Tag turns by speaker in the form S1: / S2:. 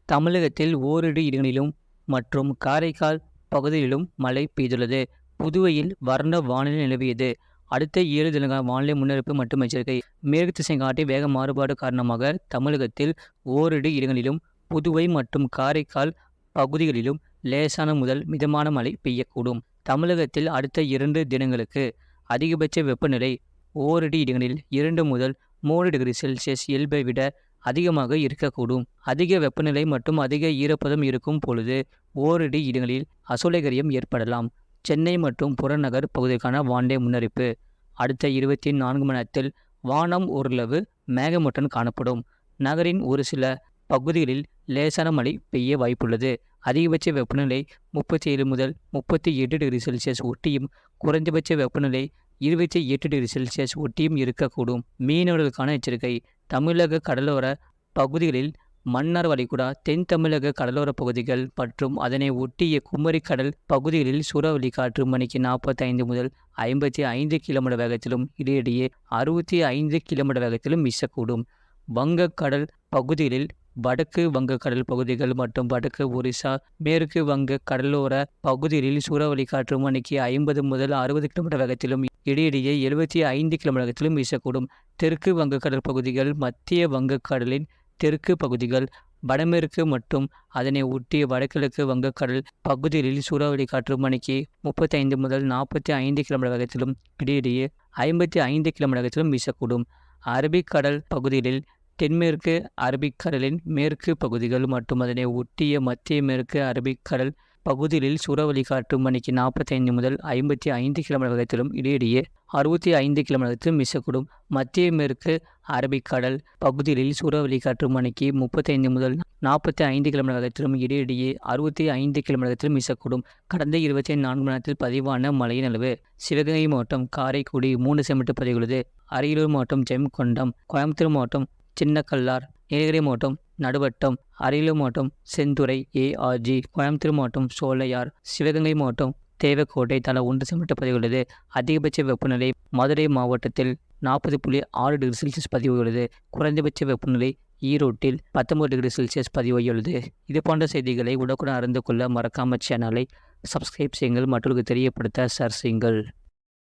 S1: தமிழகத்தில் ஓரிரு இடங்களிலும் மற்றும் காரைக்கால் பகுதிகளிலும் மழை பெய்துள்ளது. புதுவையில் வறண்ட வானிலை நிலவியது. அடுத்த 7 தினங்கள் வானிலை முன்னறிவிப்பு மற்றும் எச்சரிக்கை. மேற்கு திசை காட்டி வேக மாறுபாடு காரணமாக தமிழகத்தில் ஓரிரு இடங்களிலும் புதுவை மற்றும் காரைக்கால் பகுதிகளிலும் லேசான முதல் மிதமான மழை பெய்யக்கூடும். தமிழகத்தில் அடுத்த 2 தினங்களுக்கு அதிகபட்ச வெப்பநிலை ஓரிரு இடங்களில் 2 முதல் 3 டிகிரி செல்சியஸ் இயல்பை விட அதிகமாக இருக்கக்கூடும். அதிக வெப்பநிலை மற்றும் அதிக ஈரப்பதம் இருக்கும் பொழுது ஓரிரு இடங்களில் அசௌகரியம் ஏற்படலாம். சென்னை மற்றும் புறநகர் பகுதிக்கான வானிலை முன்னறிவிப்பு. அடுத்த 24 மணி நேரத்தில் வானம் ஓரளவு மேகமூட்டம் காணப்படும். நகரின் ஒரு சில பகுதிகளில் லேசான மழை பெய்ய வாய்ப்புள்ளது. அதிகபட்ச வெப்பநிலை 37 முதல் 38 டிகிரி செல்சியஸ் ஒட்டியும் குறைந்தபட்ச வெப்பநிலை 28 டிகிரி செல்சியஸ் ஒட்டியும் இருக்கக்கூடும். மீனவர்களுக்கான எச்சரிக்கை. தமிழக கடலோர பகுதிகளில் மன்னார் வளைகுடா, தென் தமிழக கடலோர பகுதிகள் மற்றும் அதனை ஒட்டிய குமரி கடல் பகுதிகளில் சூறாவளி காற்று மணிக்கு 45 முதல் 55 கிலோமீட்டர் வேகத்திலும் இடையிடையே 65 கிலோமீட்டர் வேகத்திலும் வீசக்கூடும். வங்கக்கடல் பகுதிகளில் வடக்கு வங்கக்கடல் பகுதிகள் மற்றும் வடக்கு ஒரிசா, மேற்கு வங்க கடலோர பகுதிகளில் சூறாவளி காற்று மணிக்கு 50 முதல் 60 கிலோமீட்டர் வேகத்திலும் இடையிடையே 75 கிலோமீட்டர் வேகத்திலும் வீசக்கூடும். தெற்கு வங்கக்கடல் பகுதிகள், மத்திய வங்கக்கடலின் தெற்கு பகுதிகள், வடமேற்கு மற்றும் அதனை ஒட்டிய வடகிழக்கு வங்கக்கடல் பகுதிகளில் சூறாவளி காற்று மணிக்கு 35 முதல் 45 கிலோமீட்டர் வேகத்திலும் இடையிடையே 55 கிலோமீட்டர் வேகத்திலும் வீசக்கூடும். அரபிக்கடல் பகுதிகளில் தென்மேற்கு அரபிக்கடலின் மேற்கு பகுதிகள் மற்றும் அதனை ஒட்டிய மத்திய மேற்கு அரபிக்கடல் பகுதிகளில் சூறாவளி காற்று மணிக்கு 45 முதல் 55 கிலோமீட்டர் வேகத்திலும் இடையிடையே 65 கிலோமீட்டர் வேகத்திலும் வீசக்கூடும். மத்திய மேற்கு அரபிக்கடல் பகுதிகளில் சூறாவளி காற்று மணிக்கு 35 முதல் 45 கிலோமீட்டர் வேகத்திலும் இடையிடையே 65 கிலோமீட்டர் வேகத்திலும் வீசக்கூடும். கடந்த 24 மணி நேரத்தில் பதிவான மழையின் அளவு: சிவகங்கை மாவட்டம் காரைக்குடி 3 சென்டிமீட்டர் பதிவுள்ளது. அரியலூர் மாவட்டம் ஜெயங்கொண்டம், கோயம்புத்தூர் மாவட்டம் சின்னக்கல்லார், நீலகிரி மாவட்டம் நடுவட்டம், அரியலூர் மாவட்டம் செந்துறை ஏஆர்ஜி, கோயம்புத்தூர் மாவட்டம் சோலையார், சிவகங்கை மாவட்டம் தேவக்கோட்டை தலா 1 சென்டிமீட்டர் பதிவுள்ளது. அதிகபட்ச வெப்பநிலை மதுரை மாவட்டத்தில் 40.6 டிகிரி செல்சியஸ் பதிவாகியுள்ளது. குறைந்தபட்ச வெப்பநிலை ஈரோட்டில் 19 டிகிரி செல்சியஸ் பதிவாகியுள்ளது. இது போன்ற செய்திகளை உடனுக்குடன் அறிந்து கொள்ள மறக்காம சேனலை சப்ஸ்கிரைப் செய்யுங்கள், மற்றவர்களுக்கு தெரியப்படுத்த ஷேர் செய்யுங்கள்.